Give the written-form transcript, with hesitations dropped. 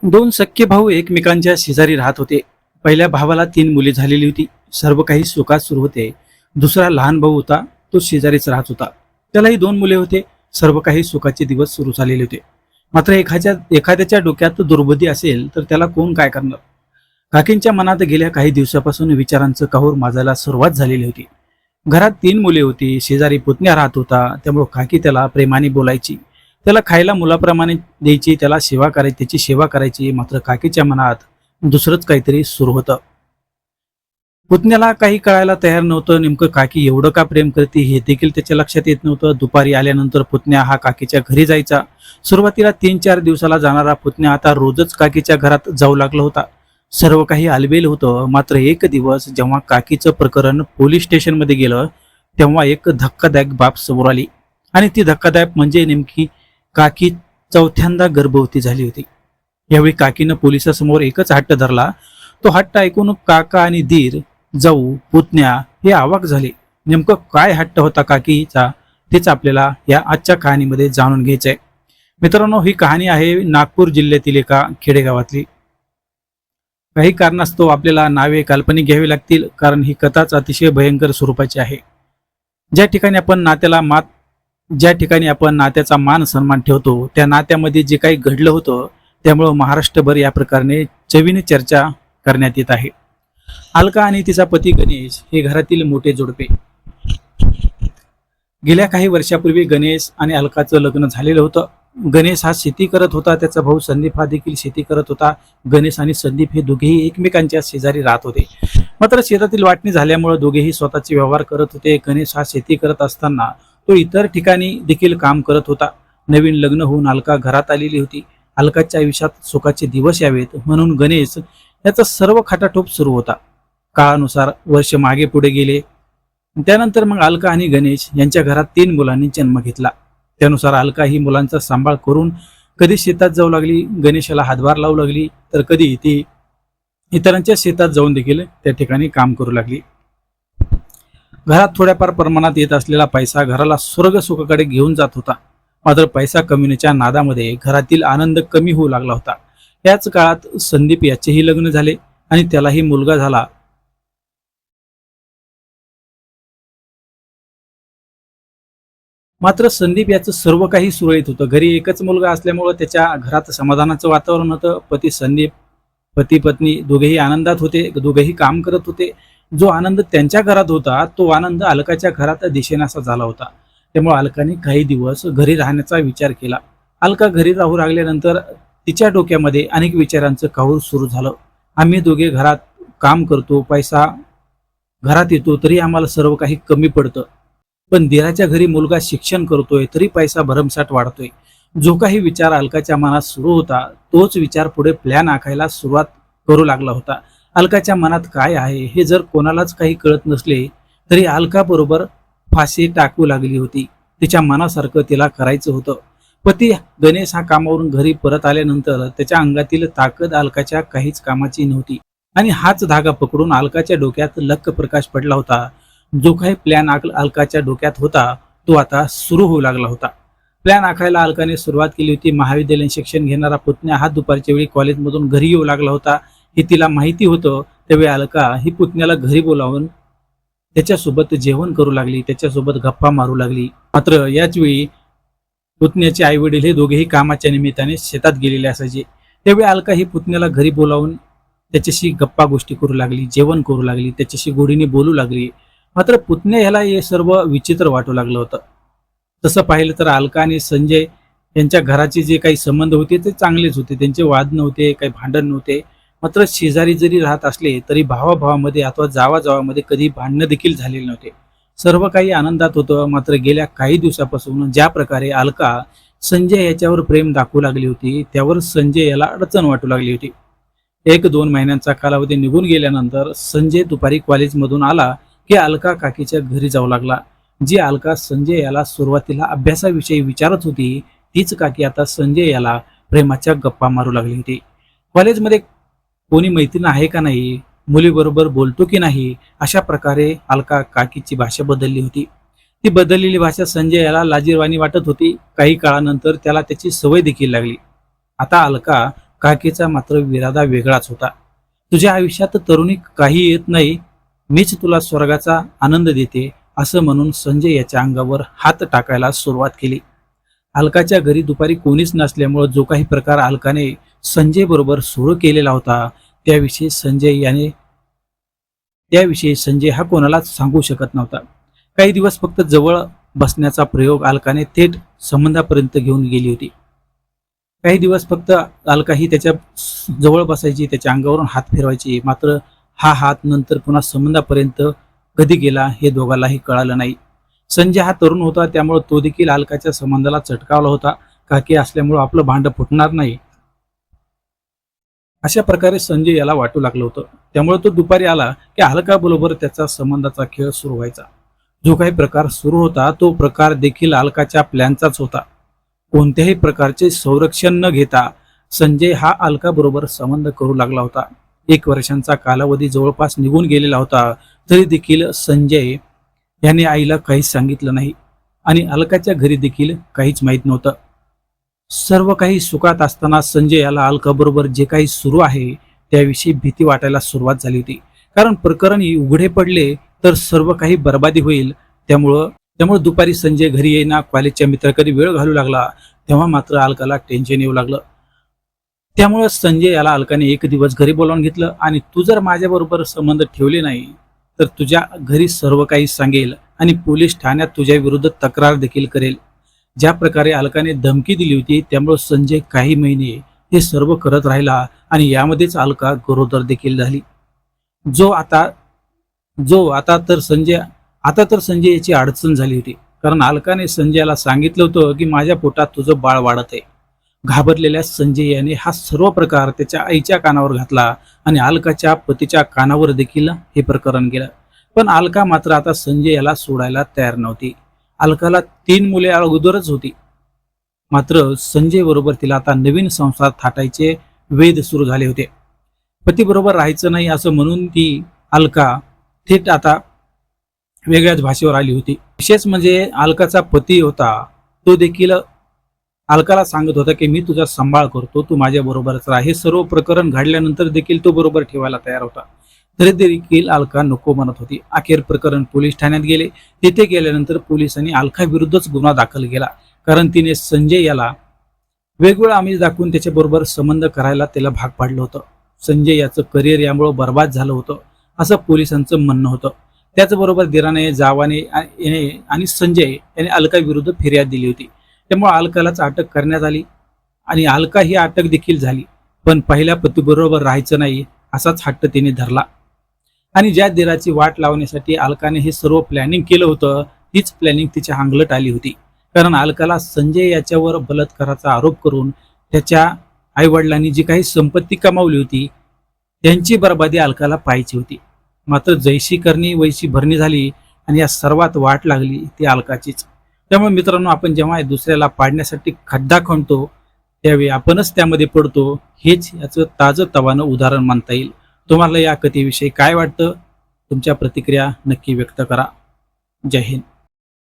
दोन सख्खे भाऊ एकमेकांच्या शेजारी राहत होते. पहिल्या भावाला 3 मुले झालेली होती. सर्व काही सुखात सुरू होते. दुसरा लहान भाऊ होता, तो शेजारीच राहत होता. त्यालाही 2 मुले होते. सर्व काही सुखाचे दिवस सुरू झालेले होते. मात्र एखाद्याच्या डोक्यात दुर्बुद्धी असेल तर त्याला कोण काय करणार. काकींच्या मनात गेल्या काही दिवसापासून विचारांचं काहूर माजायला सुरुवात झालेली होती. घरात 3 मुले होती. शेजारी पुतण्या राहत होता. त्यामुळे काकी त्याला प्रेमाने बोलायची, त्याला खायला मुलाप्रमाणे द्यायची, त्याला सेवा करायची, त्याची सेवा करायची. मात्र काकीच्या मनात दुसरंच काहीतरी सुरू होतं. पुतण्याला काही कळायला तयार नव्हतं. नेमकं काकी एवढं का प्रेम करते हे देखील त्याच्या लक्षात येत नव्हतं. दुपारी आल्यानंतर पुतण्या हा काकीच्या घरी जायचा. सुरुवातीला 3-4 दिवसाला जाणारा पुतण्या आता रोजच काकीच्या घरात जाऊ लागला होता. सर्व काही आलबेल होतं. मात्र एक दिवस जेव्हा काकीचं प्रकरण पोलीस स्टेशनमध्ये गेलं तेव्हा एक धक्कादायक बाब समोर आली. आणि ती धक्कादायक म्हणजे नेमकी काकी 4थ्यांदा गर्भवती झाली होती. यावेळी काकीनं पोलिसासमोर एकच हट्ट धरला. तो हट्ट ऐकून काका आणि दीर, जाऊ, पुतण्या हे अवाक झाले. नेमकं काय हट्ट होता काकीचा तेच आपल्याला या आजच्या कहाणीमध्ये जाणून घ्यायचंय. मित्रांनो, ही कहाणी आहे नागपूर जिल्ह्यातील एका खेडेगावातली. काही कारणास्तव आपल्याला नावे काल्पनिक घ्यावी लागतील, कारण ही कथाच अतिशय भयंकर स्वरूपाची आहे. ज्या ठिकाणी आपण नात्याचा मान सन्मान ठेवतो, त्या नात्यामध्ये जे काही घडलं होतं त्यामुळं महाराष्ट्रभर या प्रकारे चवीने चर्चा करण्यात येत आहे. अलका आणि तिचा पती गणेश हे घरातील मोठे जोडपे. गेल्या काही वर्षापूर्वी गणेश आणि अलकाचं लग्न झालेलं होतं. गणेश हा शेती करत होता. त्याचा भाऊ संदीप हा देखील शेती करत होता. गणेश आणि संदीप हे दोघेही एकमेकांच्या शेजारी राहत होते. मात्र शेतातील वाटणी झाल्यामुळे दोघेही स्वतःचे व्यवहार करत होते. गणेश हा शेती करत असताना तो इतर ठिकाणी देखील काम करत होता. नवीन लग्न होऊन अलका घरात आलेली होती. अलकाच्या आयुष्यात सुखाचे दिवस यावेत म्हणून गणेश याचा सर्व खटाटोप सुरू होता. काळानुसार वर्ष मागे पुढे गेले. त्यानंतर मग अलका आणि गणेश यांच्या घरात 3 मुलांनी जन्म घेतला. त्यानुसार अलका ही मुलांचा सांभाळ करून कधी शेतात जाऊ लागली, गणेशाला हातभार लावू लागली, तर कधी ती इतरांच्या शेतात जाऊन देखील त्या ठिकाणी काम करू लागली. घरात थोड्याफार प्रमाणात येत असलेला पैसा घराला स्वर्ग सुखाकडे घेऊन जात होता. मात्र पैसा कमविण्याच्या नादामध्ये घरातील आनंद कमी होऊ लागला होता. याच काळात संदीप याचेही लग्न झाले आणि त्यालाही मुलगा झाला. मात्र संदीप याचं सर्व काही सुरळीत होतं. घरी एकच मुलगा असल्यामुळं त्याच्या घरात समाधानाचं वातावरण होतं. पती पत्नी दोघेही आनंदात होते. दोघेही काम करत होते. जो आनंद त्यांच्या घरात होता तो आनंद अलकाच्या घरात दिसेनासा झाला होता. त्यामुळे अलकाने काही दिवस घरी राहण्याचा विचार केला. अलका घरी राहू लागल्यानंतर तिच्या डोक्यामध्ये अनेक विचारांचं काहूर सुरू झालं. आम्ही दोघे घरात काम करतो, पैसा घरात येतो, तरी आम्हाला सर्व काही कमी पडतं. पण दिराच्या घरी मुलगा शिक्षण करतोय तरी पैसा भरमसाठ वाढतोय. जो काही विचार अलकाच्या मनात सुरू होता तोच विचार पुढे प्लॅन आखायला सुरुवात करू लागला होता. अलकाच्या मनात काय आहे हे जर कोणालाच काही कळत नसले तरी अलका बरोबर फाशी टाकू लागली होती. तिच्या मनासारखं तिला करायचं होतं. पती गणेश हा कामावरून घरी परत आल्यानंतर त्याच्या अंगातील ताकद अलकाच्या काहीच कामाची नव्हती आणि हाच धागा पकडून अलकाच्या डोक्यात लख प्रकाश पडला होता. जो काही प्लॅन अलकाच्या डोक्यात होता तो आता सुरू होऊ लागला होता. प्लॅन आखायला अलकाने सुरुवात केली होती. महाविद्यालयीन शिक्षण घेणारा पुतण्या हा दुपारच्या वेळी कॉलेजमधून घरी येऊ लागला होता. हे तिला माहिती होतं. त्यावेळी अलका ही पुतण्याला घरी बोलावून त्याच्यासोबत जेवण करू लागली, त्याच्यासोबत गप्पा मारू लागली. मात्र याच वेळी पुतण्याचे आई वडील हे दोघेही कामाच्या निमित्ताने शेतात गेलेले असायचे. त्यावेळी अलका ही पुतण्याला घरी बोलावून त्याच्याशी गप्पा गोष्टी करू लागली, जेवण करू लागली, त्याच्याशी गोडीने बोलू लागली. मात्र पुतण्या ह्याला हे सर्व विचित्र वाटू लागलं होतं. तसं पाहिलं तर अलका आणि संजय यांच्या घराचे जे काही संबंध होते ते चांगलेच होते. त्यांचे वाद नव्हते, काही भांडण नव्हते. मात्र शेजारी जरी राहत असले तरी भावाभावामध्ये अथवा जावाजावामध्ये कधी भांडणं देखील झालेले नव्हते. सर्व काही आनंदात होतं. मात्र गेल्या काही दिवसापासून ज्या प्रकारे अलका संजय याच्यावर प्रेम दाखवू लागली होती त्यावर संजय याला अडचण वाटू लागली होती. 1-2 महिन्यांचा कालावधी निघून गेल्यानंतर संजय दुपारी कॉलेजमधून आला की अलका काकीच्या घरी जाऊ लागला. जी अलका संजय याला सुरुवातीला अभ्यासाविषयी विचारत होती तीच काकी आता संजय याला प्रेमाच्या गप्पा मारू लागली होती. कॉलेजमध्ये कोणी मैत्रीण आहे का नाही, मुलीबरोबर बोलतो की नाही, अशा प्रकारे अलका काकीची भाषा बदलली होती. ती बदललेली भाषा संजय याला लाजिरवाणी वाटत होती. काही काळानंतर त्याला त्याची सवय देखील लागली. आता अलका काकीचा मात्र विरादा वेगळाच होता. तुझ्या आयुष्यात तरुणी काही येत नाही, मीच तुला स्वर्गाचा आनंद देते असं म्हणून संजय याच्या अंगावर हात टाकायला सुरुवात केली. अलकाच्या घरी दुपारी कोणीच नसल्यामुळे जो काही प्रकार अलकाने संजय बरोबर सुरू केलेला होता त्याविषयी संजय हा कोणालाच सांगू शकत नव्हता. काही दिवस फक्त जवळ बसण्याचा प्रयोग अलकाने थेट संबंधापर्यंत घेऊन गेली होती. काही दिवस फक्त अलका ही त्याच्या जवळ बसायची, त्याच्या अंगावरून हात फिरवायची, मात्र हा हात नंतर पुन्हा संबंधापर्यंत कधी गेला हे दोघांनाही कळालं नाही. संजय हा तरुण होता, त्यामुळे तो देखील अलकाच्या संबंधाला चटकावला होता. काकी असल्यामुळे आपलं भांडं फुटणार नाही अशा प्रकारे संजय याला वाटू लागलं होतं. त्यामुळे तो दुपारी आला की अलका बरोबर त्याचा संबंधाचा खेळ सुरू व्हायचा. जो काही प्रकार सुरू होता तो प्रकार देखील अलकाच्या प्लॅनचाच होता. कोणत्याही प्रकारचे संरक्षण न घेता संजय हा अलका बरोबर संबंध करू लागला होता. 1 वर्षांचा कालावधी जवळपास निघून गेलेला होता, तरी देखील संजय याने आईला काहीच सांगितलं नाही आणि अलकाच्या घरी देखील काहीच माहीत नव्हतं. सर्व काही सुखात असताना संजय याला अलका बरोबर जे काही सुरू आहे त्याविषयी भीती वाटायला सुरुवात झाली होती. कारण प्रकरण उघडे पडले तर सर्व काही बर्बादी होईल. त्यामुळं दुपारी संजय घरी येईना, कॉलेजच्या मित्राकडे वेळ घालू लागला. तेव्हा मात्र अलकाला टेन्शन येऊ लागलं. त्यामुळं संजय याला अलकाने एक दिवस घरी बोलावून घेतलं आणि तू जर माझ्या बरोबर संबंध ठेवले नाही तर तुझ्या घरी सर्व काही सांगेल आणि पोलीस ठाण्यात तुझ्या विरुद्ध तक्रार देखील करेल. ज्या प्रकारे अलकाने धमकी दिली होती त्यामुळे संजय काही महिने हे सर्व करत राहिला आणि यामध्येच अलका गरोदर देखील झाली. आता तर संजय याची अडचण झाली होती. कारण अलकाने संजयला सांगितलं होतं की माझ्या पोटात तुझं बाळ वाढत आहे. घाबरलेल्या संजय याने हा सर्व प्रकार त्याच्या आईच्या कानावर घातला आणि अलकाच्या पतीच्या कानावर देखील हे प्रकरण गेलं. पण अलका मात्र आता संजय याला सोडायला तयार नव्हती. अलकाला 3 मुले अगोदरच होती, मात्र संजय बरोबर तिला आता नवीन संसार थाटायचे वेध सुरू झाले होते. पती बरोबर राहायचं नाही असं म्हणून ती अलका थेट आता वेगळ्याच भाषेवर आली होती. विशेष म्हणजे अलकाचा पती होता तो देखील अलकाला सांगत होता की मी तुझा सांभाळ करतो, तू माझ्या बरोबरच राहा. हे सर्व प्रकरण घडल्यानंतर देखील तो बरोबर ठेवायला तयार होता, तरी देखील अलका नको म्हणत होती. अखेर प्रकरण पोलीस ठाण्यात गेले. तिथे गेल्यानंतर पोलिसांनी अलका विरुद्धच गुन्हा दाखल केला. कारण तिने संजय याला वेगवेगळं आमिष दाखवून त्याच्याबरोबर संबंध करायला त्याला भाग पाडलं होतं. संजय याचं करिअर यामुळे बर्बाद झालं होतं असं पोलिसांचं म्हणणं होतं. त्याचबरोबर दिराने, जावाने आणि संजय याने अलका विरुद्ध फिर्याद दिली होती. त्यामुळे अलकालाच अटक करण्यात आली आणि अलका ही अटक देखील झाली. पण पहिल्या पतीबरोबर राहायचं नाही असाच हट्ट तिने धरला आणि ज्या दिराची वाट लावण्यासाठी अलकाने हे सर्व प्लॅनिंग केलं होतं तीच प्लॅनिंग तिच्या अंगलट आली होती. कारण अलकाला संजय याच्यावर बलात्काराचा आरोप करून त्याच्या आईवडिलांनी जी काही संपत्ती कमावली होती त्यांची बर्बादी अलकाला पाहायची होती. मात्र जैशी करणी वैशी भरणी झाली आणि या सर्वात वाट लागली ती अलकाचीच. त्यामुळे मित्रांनो, आपण जेव्हा दुसऱ्याला पाडण्यासाठी खड्डा खणतो त्यावेळी आपणच त्यामध्ये पडतो, हेच याचं ताजं तवानं उदाहरण मानता येईल. तुम्हाला या कथेविषयी काय वाटतं? तुमच्या प्रतिक्रिया नक्की व्यक्त करा. जय हिंद.